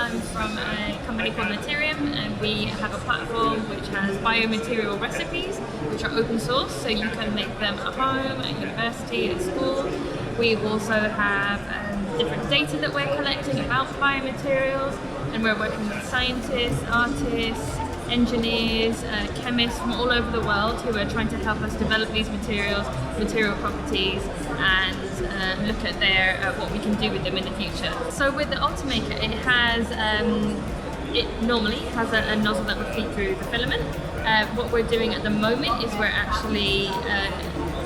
I'm from a company called Materiom, and we have a platform which has biomaterial recipes which are open source, so you can make them at home, at university, at school. We also have different data that we're collecting about biomaterials, and we're working with scientists, artists, engineers, chemists from all over the world who are trying to help us develop these materials, material properties, and look at what we can do with them in the future. So with the Ultimaker, it normally has a nozzle that will feed through the filament. What we're doing at the moment is we're actually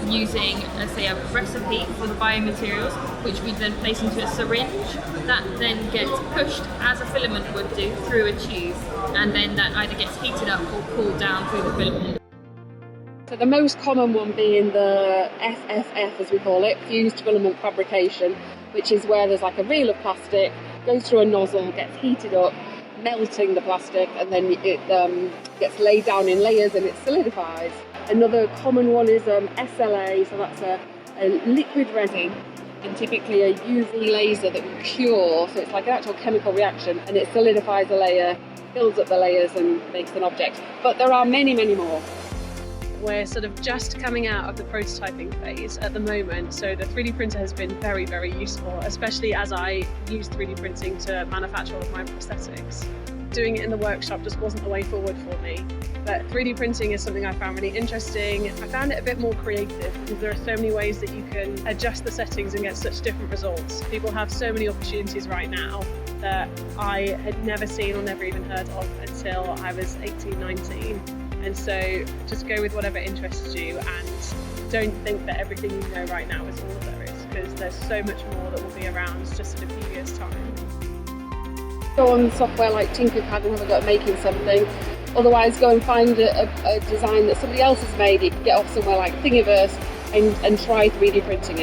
using, say, a recipe for the biomaterials, which we then place into a syringe that then gets pushed as a filament would do through a tube, and then that either gets heated up or cooled down through the filament. So the most common one being the FFF, as we call it, fused filament fabrication, which is where there's like a reel of plastic, goes through a nozzle, gets heated up, melting the plastic, and then it gets laid down in layers and it solidifies. Another common one is SLA, so that's a liquid resin, and typically a UV laser that will cure, so it's like an actual chemical reaction, and it solidifies a layer, builds up the layers and makes an object. But there are many, many more. We're sort of just coming out of the prototyping phase at the moment, so the 3D printer has been very, very useful, especially as I use 3D printing to manufacture all of my prosthetics. Doing it in the workshop just wasn't the way forward for me, but 3D printing is something I found really interesting. I found it a bit more creative because there are so many ways that you can adjust the settings and get such different results. People have so many opportunities right now that I had never seen or never even heard of until I was 18, 19. And so just go with whatever interests you, and don't think that everything you know right now is all there is, because there's so much more that will be around just in a few years' time. Go on software like Tinkercad and have a go at making something. Otherwise, go and find a design that somebody else has made. You can get off somewhere like Thingiverse and try 3D printing it.